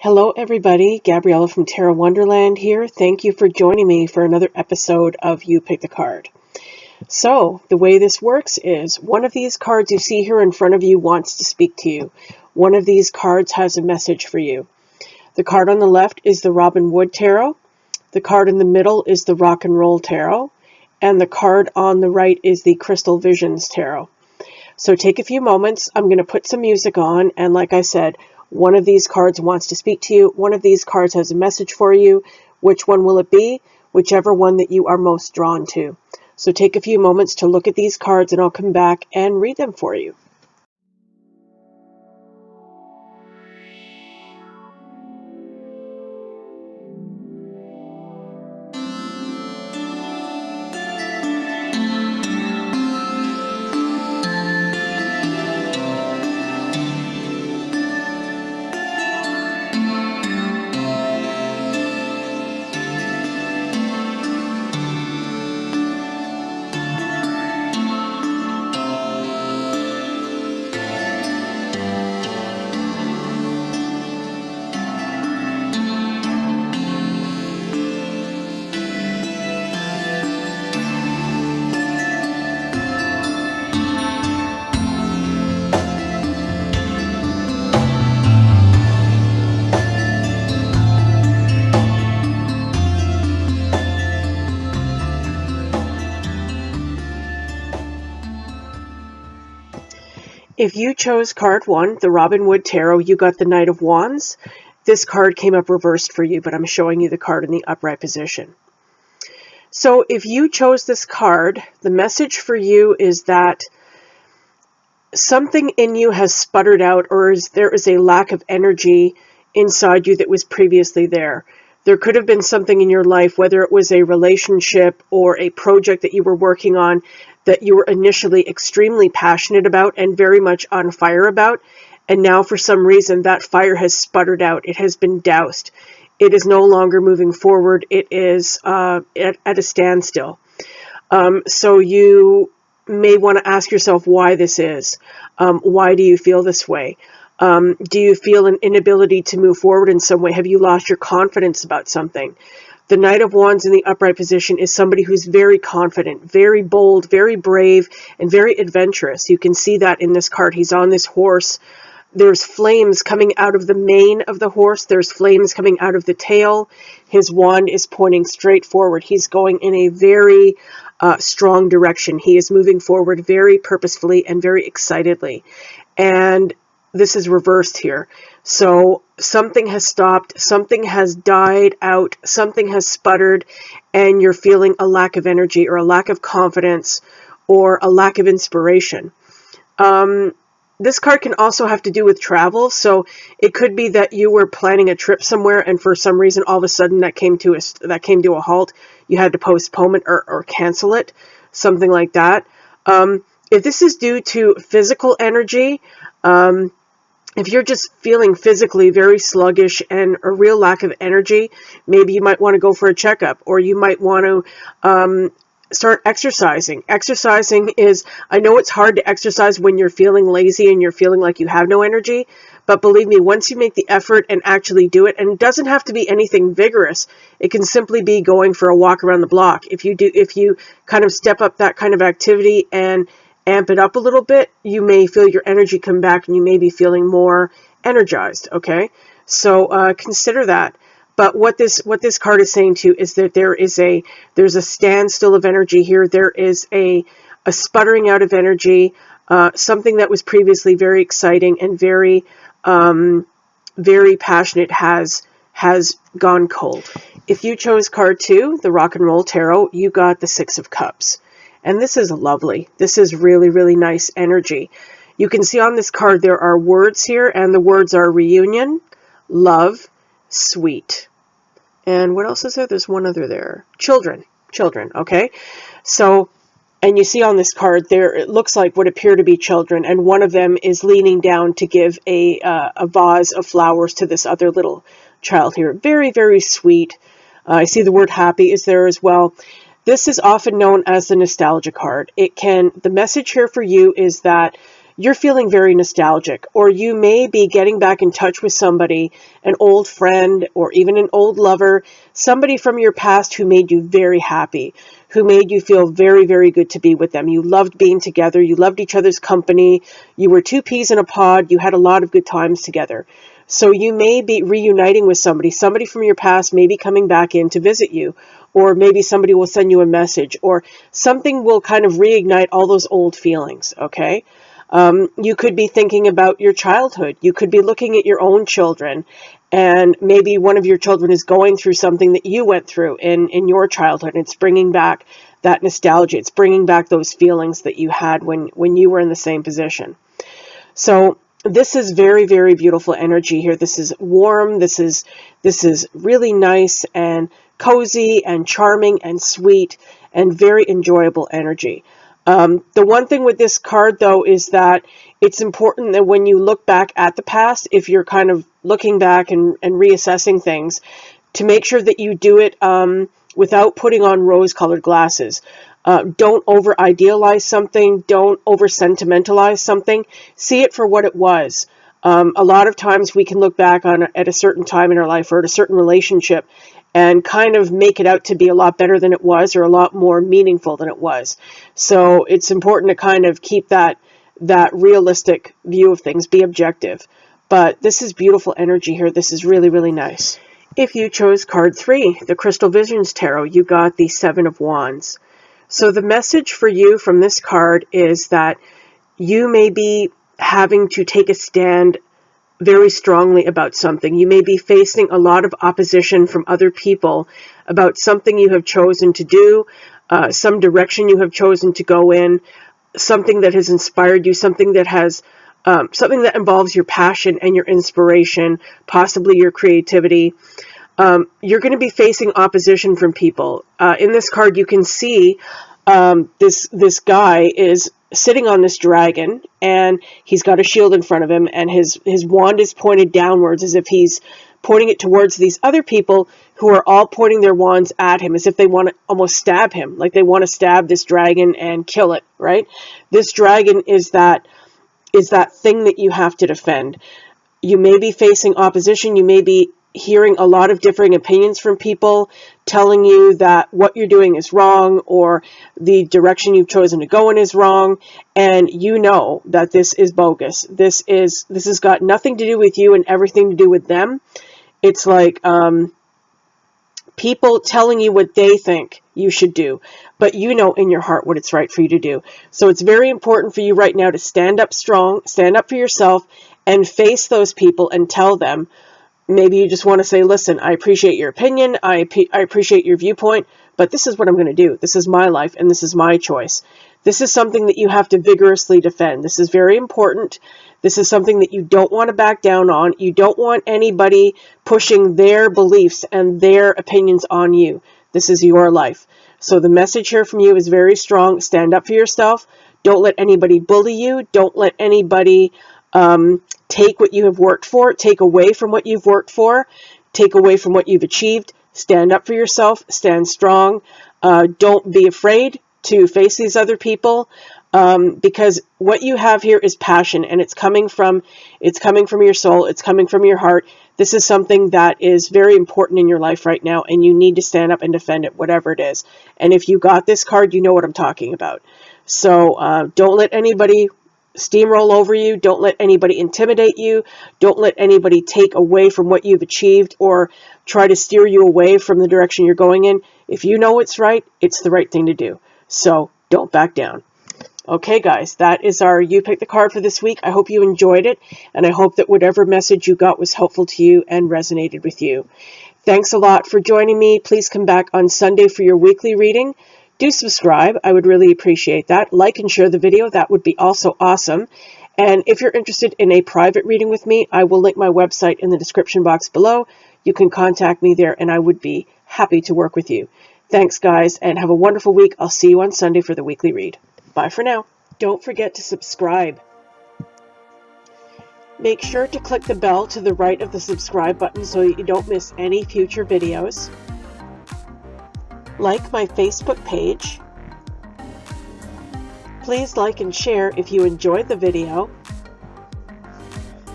Hello everybody, Gabriella from Tarot Wonderland here. Thank you for joining me for another episode of You Pick the Card. So, the way this works is, one of these cards you see here in front of you wants to speak to you. One of these cards has a message for you. The card on the left is the Robin Wood Tarot. The card in the middle is the Rock and Roll Tarot. And the card on the right is the Crystal Visions Tarot. So take a few moments. I'm going to put some music on, and like I said, one of these cards wants to speak to you. One of these cards has a message for you. Which one will it be? Whichever one that you are most drawn to. So take a few moments to look at these cards, and I'll come back and read them for you. If you chose card 1, the Robin Wood Tarot, you got the Knight of Wands. This card came up reversed for you, but I'm showing you the card in the upright position. So if you chose this card, the message for you is that something in you has sputtered out, or there is a lack of energy inside you that was previously there. There could have been something in your life, whether it was a relationship or a project that you were working on, that you were initially extremely passionate about and very much on fire about. And now for some reason that fire has sputtered out. It has been doused. It is no longer moving forward. It is at a standstill. So you may want to ask yourself why this is. Why do you feel this way? Do you feel an inability to move forward in some way? Have you lost your confidence about something? The Knight of Wands in the upright position is somebody who's very confident, very bold, very brave, and very adventurous. You can see that in this card. He's on this horse. There's flames coming out of the mane of the horse. There's flames coming out of the tail. His wand is pointing straight forward. He's going in a very strong direction. He is moving forward very purposefully and very excitedly. And this is reversed here. So something has stopped, something has died out, something has sputtered, and you're feeling a lack of energy or a lack of confidence or a lack of inspiration. This card can also have to do with travel. So it could be that you were planning a trip somewhere, and for some reason all of a sudden that came to a halt. You had to postpone it or cancel it, something like that. If this is due to physical energy, if you're just feeling physically very sluggish and a real lack of energy, maybe you might want to go for a checkup, or you might want to start exercising. Exercising is, I know it's hard to exercise when you're feeling lazy and you're feeling like you have no energy, but believe me, once you make the effort and actually do it, and it doesn't have to be anything vigorous, it can simply be going for a walk around the block. If you kind of step up that kind of activity and amp it up a little bit, you may feel your energy come back and you may be feeling more energized, okay? So consider that. But what this card is saying to you is that there's a standstill of energy here. There is a sputtering out of energy, something that was previously very exciting and very passionate has gone cold. If you chose card 2, the Rock and Roll Tarot, you got the Six of Cups. And this is lovely. This is really, really nice energy. You can see on this card there are words here, and the words are reunion, love, sweet. And what else is there? There's one other there. Children, okay? So, and you see on this card there, it looks like what appear to be children, and one of them is leaning down to give a vase of flowers to this other little child here. Very, very sweet. I see the word happy is there as well. This is often known as the nostalgia card. The message here for you is that you're feeling very nostalgic, or you may be getting back in touch with somebody, an old friend, or even an old lover, somebody from your past who made you very happy, who made you feel very, very good to be with them. You loved being together. You loved each other's company. You were two peas in a pod. You had a lot of good times together. So you may be reuniting with somebody from your past may be coming back in to visit you, or maybe somebody will send you a message, or something will kind of reignite all those old feelings, okay? You could be thinking about your childhood. You could be looking at your own children, and maybe one of your children is going through something that you went through in your childhood. It's bringing back that nostalgia. It's bringing back those feelings that you had when you were in the same position. So this is very, very beautiful energy here. This is warm. This is really nice and cozy and charming and sweet and very enjoyable energy. The one thing with this card, though, is that it's important that when you look back at the past, if you're kind of looking back and reassessing things, to make sure that you do it without putting on rose-colored glasses. Don't over-idealize something. Don't over-sentimentalize something. See it for what it was. A lot of times we can look back at a certain time in our life or at a certain relationship and kind of make it out to be a lot better than it was, or a lot more meaningful than it was. So it's important to kind of keep that realistic view of things, be objective. But this is beautiful energy here. This is really, really nice. If you chose card 3, the Crystal Visions Tarot, you got the 7 of Wands. So the message for you from this card is that you may be having to take a stand very strongly about something. You may be facing a lot of opposition from other people about something you have chosen to do, some direction you have chosen to go in, something that has inspired you, something that has something that involves your passion and your inspiration, possibly your creativity. You're going to be facing opposition from people. In this card, you can see this guy is sitting on this dragon, and he's got a shield in front of him, and his wand is pointed downwards as if he's pointing it towards these other people who are all pointing their wands at him as if they want to almost stab him, like they want to stab this dragon and kill it, right? This dragon is that thing that you have to defend. You may be facing opposition. You may be hearing a lot of differing opinions from people telling you that what you're doing is wrong, or the direction you've chosen to go in is wrong, and you know that this is bogus. This has got nothing to do with you and everything to do with them. It's like people telling you what they think you should do, but you know in your heart what it's right for you to do. So it's very important for you right now to stand up strong, stand up for yourself, and face those people and tell them. Maybe you just want to say, listen, I appreciate your opinion, I appreciate your viewpoint, but this is what I'm going to do. This is my life, and this is my choice. This is something that you have to vigorously defend. This is very important. This is something that you don't want to back down on. You don't want anybody pushing their beliefs and their opinions on you. This is your life. So the message here from you is very strong. Stand up for yourself. Don't let anybody bully you. Don't let anybody take what you have worked for, take away from what you've worked for, take away from what you've achieved. Stand up for yourself, stand strong. Don't be afraid to face these other people, because what you have here is passion, and it's coming from your soul, it's coming from your heart. This is something that is very important in your life right now, and you need to stand up and defend it, whatever it is. And if you got this card, you know what I'm talking about. So don't let anybody steamroll over you. Don't let anybody intimidate you. Don't let anybody take away from what you've achieved or try to steer you away from the direction you're going in. If you know it's right, it's the right thing to do. So don't back down. Okay, guys, that is our You Pick the Card for this week. I hope you enjoyed it, and I hope that whatever message you got was helpful to you and resonated with you. Thanks a lot for joining me. Please come back on Sunday for your weekly reading. Do subscribe. I would really appreciate that. Like and share the video. That would be also awesome. And if you're interested in a private reading with me, I will link my website in the description box below. You can contact me there, and I would be happy to work with you. Thanks, guys, and have a wonderful week. I'll see you on Sunday for the weekly read. Bye for now. Don't forget to subscribe. Make sure to click the bell to the right of the subscribe button so that you don't miss any future videos. Like my Facebook page. Please like and share if you enjoyed the video.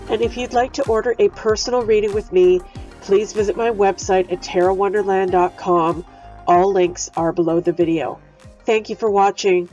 And if you'd like to order a personal reading with me, please visit my website at tarotwonderland.com. All links are below the video. Thank you for watching.